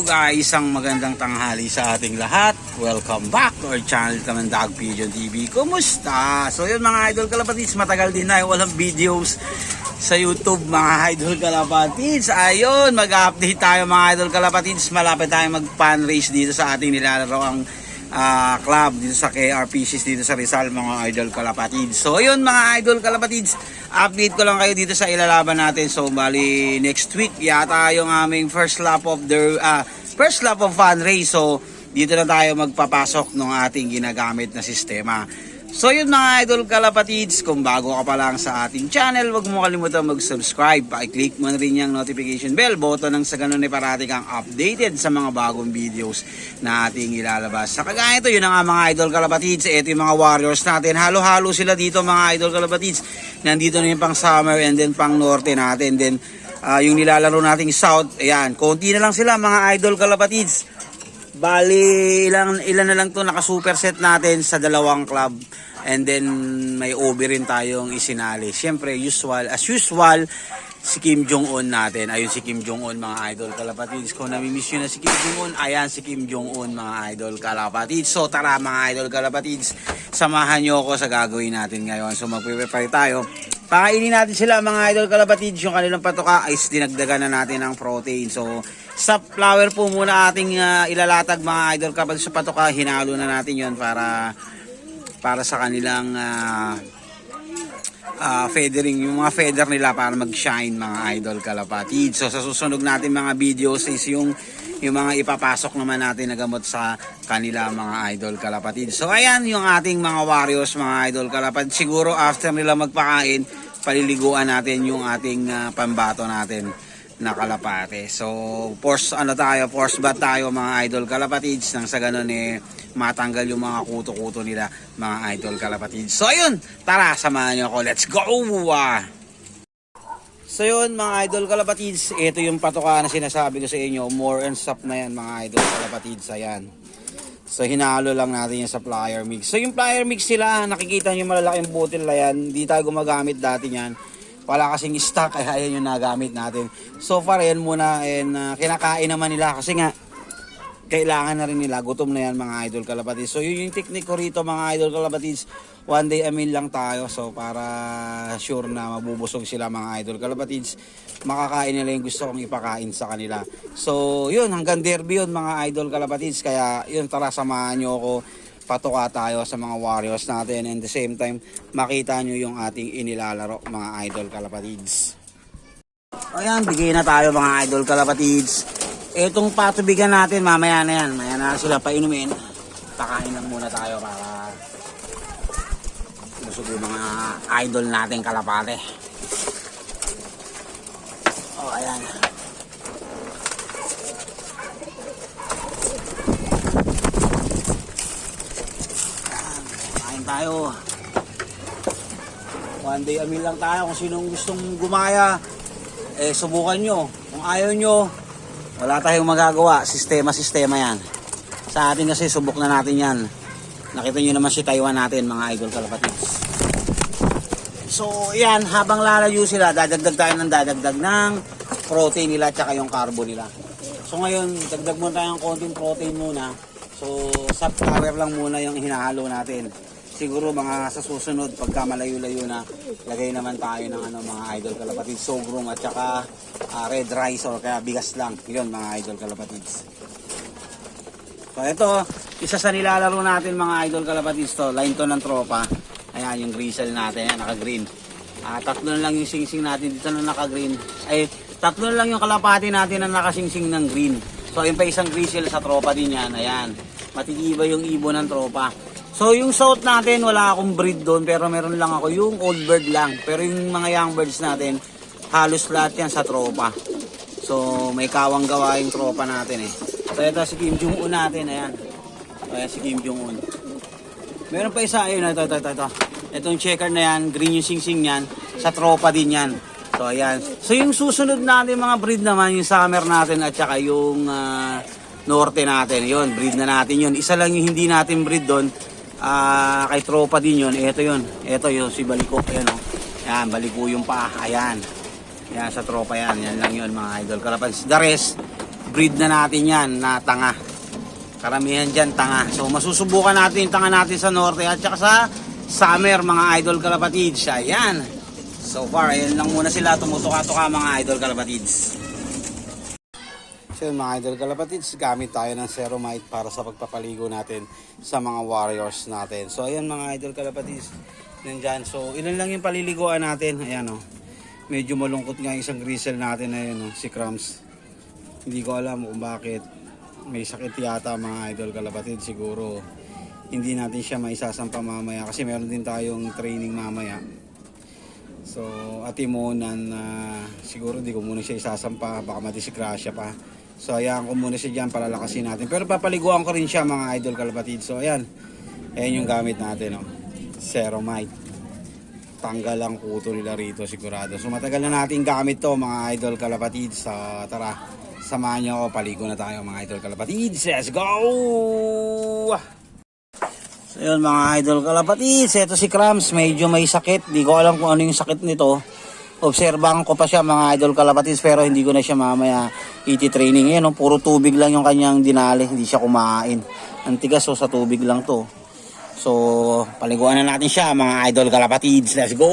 guys, isang magandang tanghali sa ating lahat. Welcome back to our channel, Kamandag Pigeon TV. Kumusta? So yun mga idol kalapatids, matagal din na walang videos sa YouTube mga idol kalapatids. Ayun, mag-update tayo mga idol kalapatids. Malapit tayo mag-fan race dito sa ating nilalaro ang club dito sa KRPCs dito sa Rizal mga idol kalapatids. So ayun mga idol kalapatids, update ko lang kayo dito sa ilalaban natin. So bali next week yata yung aming first lap of fan race. So dito na tayo magpapasok ng ating ginagamit na sistema. So yun mga idol kalapatids, kung bago ka pa lang sa ating channel, huwag mo kalimutan mag-subscribe. Pakiclick mo na rin yung notification bell button nang sa ganun ay parati kang updated sa mga bagong videos na ating ilalabas. Sa kagaya ito, yun nga mga idol kalapatids, ito yung mga warriors natin. Halo-halo sila dito mga idol kalapatids. Nandito na yung pang summer and then pang norte natin. Then yung nilalaro nating south, ayan, konti na lang sila mga idol kalapatids. Bali, ilan na lang to naka-superset natin sa dalawang club. And then, may OB rin tayong isinali. Siyempre, as usual, si Kim Jong-un natin. Ayun si Kim Jong-un mga idol kalapatids. Kung namimiss nyo na si Kim Jong-un, ayan si Kim Jong-un mga idol kalapatids. So, tara mga idol kalapatids, samahan nyo ako sa gagawin natin ngayon. So, magpe-prepare tayo. Pakainin natin sila mga idol kalapatids. Yung kanilang patuka ay dinagdagan na natin ng protein. So, sa flour po muna ating ilalatag mga idol kalapatids sa patuka. Hinalo na natin yon para sa kanilang feathering, yung mga feather nila para mag-shine mga idol kalapatids. So sa susunod natin mga videos is yung mga ipapasok naman natin na gamot sa kanila mga idol kalapatids. So ayan yung ating mga warriors mga idol kalapatids. Siguro after nila magpakain, paliliguan natin yung ating pambato natin na kalapate. So force bath tayo mga idol kalapatids nang sa ganun matanggal yung mga kuto-kuto nila mga idol kalapatids. So ayun, tara samahan nyo ako, let's go! So yun mga idol kalapatids, ito yung patuka na sinasabi ko sa inyo, more and soft na yan mga idol kalapatids. Ayan, so hinalo lang natin yung sa plier mix. So yung plier mix sila, nakikita nyo malalaking butil na yan, hindi tayo gumagamit dati yan, wala kasing stock, kaya ayan yung nagamit natin. So far yan muna, and kinakain naman nila kasi nga kailangan na rin nila, gutom na yan mga idol kalapatids. So yun yung technique ko rito mga idol kalapatids, one day a meal lang tayo. So para sure na mabubusog sila mga idol kalapatids, makakain nila yung gusto kong ipakain sa kanila. So yun, hanggang derby yun mga idol kalapatids. Kaya yun, tara samahan nyo ako, patuka tayo sa mga warriors natin, and the same time makita nyo yung ating inilalaro mga idol kalapatids. Ayan, bigay na tayo mga idol kalapatids. Itong patubigan natin, mamaya na yan. Maya na sila painumin. Pakain lang muna tayo para busog yung mga idol natin kalapate. Oh, ayan. Kain tayo. One day a meal lang tayo. Kung sinong gustong gumaya, subukan nyo. Kung ayaw nyo, wala tayong magagawa, sistema yan. Sa atin kasi subok na natin yan. Nakita nyo naman si Taiwan natin mga idol kalapatids. So yan, habang lalayo sila, dadagdag tayo ng protein nila at yung carbo nila. So ngayon, dagdag muna tayo ng konting protein muna. So sa flour lang muna yung hinahalo natin. Siguro mga sa susunod, pagka malayo-layo na, lagay naman tayo ng mga idol kalapatids, sorghum at saka red rice or kaya bigas lang. Yun mga idol kalapatids. So ito, isa sa nilalaro natin mga idol kalapatids to, line to ng tropa. Ayan yung grizzle natin, naka-green. Tatlo na lang yung singsing natin dito na naka-green. Ay, tatlo na lang yung kalapati natin na nakasingsing ng green. So yung pa isang grizzle sa tropa din yan. Ayan, matitiba yung ibon ng tropa. So yung south natin, wala akong breed doon, pero meron lang ako yung old bird lang. Pero yung mga young birds natin, halos lahat yan sa tropa. So may kawang gawa yung tropa natin So ito si Kim Jong-un natin, ayan. Ayan si Kim Jong-un. Meron pa isa, ayun, ito. Itong checker na yan, green yung singsing yan, sa tropa din yan. So ayan. So yung susunod natin mga breed naman, yung summer natin at saka yung norte natin, yun, breed na natin yun. Isa lang yung hindi natin breed doon. Kay tropa din yun. Ito yun si Baliko. Ayan, Yan, Baliko yung paa. Ayan sa tropa yan. Yan lang yun mga idol kalapatids. The rest breed na natin yan na tanga. Karamihan dyan tanga. So masusubukan natin yung tanga natin sa norte at saka sa summer mga idol kalapatids. Ayan. So far, ayan lang muna sila. Tumutuka-tuka mga idol kalapatids. So yun, mga idol kalapatids, gamit tayo ng Ceromite para sa pagpapaligo natin sa mga warriors natin. So ayan mga idol kalapatids, nandyan. So ilan lang yung paliliguan natin. Ayan o. Medyo malungkot nga isang grizzle natin na yun, si Crumbs. Hindi ko alam kung bakit. May sakit yata mga idol kalapatids. Siguro hindi natin siya maisasampa mamaya kasi meron din tayong training mamaya. So atimonan na siguro hindi ko muna siya isasampa, baka madisgrasya pa. So ayan ko muna siya dyan, palalakasin natin. Pero papaliguan ko rin siya mga idol kalapatids. So ayan, ayan yung gamit natin, Ceromite. Tanggal ang kuto nila rito sigurado. So matagal na natin gamit to mga idol kalapatids. So tara, samahan nyo ako, paligo na tayo mga idol kalapatids. Let's go! So yun mga idol kalapatids, ito si Crumbs, medyo may sakit. Di ko alam kung ano yung sakit nito. Obserbahan ko pa siya mga idol kalapatids, pero hindi ko na siya mamaya iti-training. Yan, puro tubig lang yung kanyang dinali, hindi siya kumain. Antigas, so sa tubig lang to. So paliguan na natin siya mga idol kalapatids. Let's go!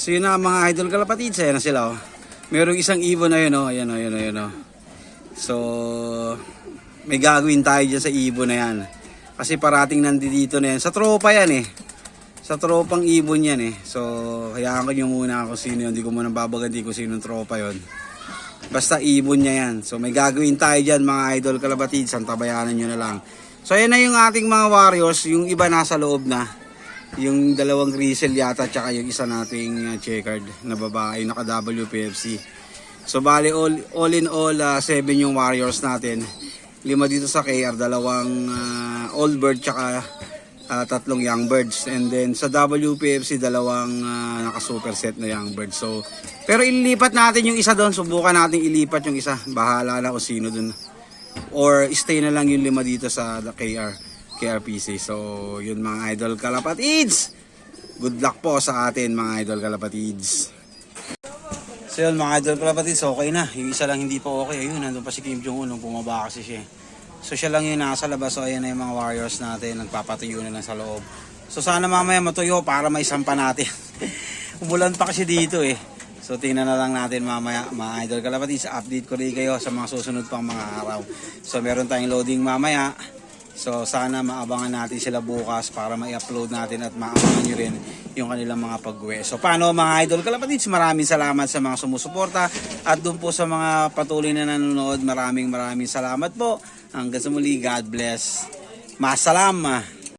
So yun na mga idol kalapatids, ayan na sila Merong isang ibon na yun ayan. So may gagawin tayo dyan sa ibon na yan. Kasi parating nandito na yan. Sa tropa yan Sa tropang ibon yan So hayaan ko nyo muna kung sino yun. Hindi ko muna babaganti kung sino yung tropa yun. Basta ibon niya yan. So may gagawin tayo dyan mga idol kalapatids. Antabayanan nyo na lang. So ayan na yung ating mga warriors. Yung iba nasa loob na. Yung dalawang grizzle yata tsaka yung isa nating checkered na babae naka WPFC. So bali all in all 7 yung warriors natin. 5 dito sa KR, dalawang old bird tsaka 3 young birds. And then sa WPFC dalawang naka super set na young birds. So pero ililipat natin yung isa doon. Subukan natin ilipat yung isa. Bahala na kung sino doon. Or stay na lang yung 5 dito sa KRPC. So yun mga idol kalapatids, good luck po sa atin mga idol kalapatids. So yun mga idol kalapatids, okay na. Yung isa lang hindi pa okay. Ayun, nandun pa si Kim Jong-un nung bumaba kasi siya. So siya lang yung nasa labas. So ayan na yung mga warriors natin, nagpapatuyo na lang sa loob. So sana mamaya matuyo para maisampa natin. Umulan pa kasi dito So tingnan na lang natin mamaya mga idol kalapatids. Update ko rin kayo sa mga susunod pang mga araw. So meron tayong loading mamaya. So sana maabangan natin sila bukas para ma-upload natin at maabangan nyo rin yung kanilang mga pag-uwi. So paano mga idol kalapatids, maraming salamat sa mga sumusuporta at doon po sa mga patuloy na nanonood, maraming salamat po. Hanggang sa muli, God bless. Masalam.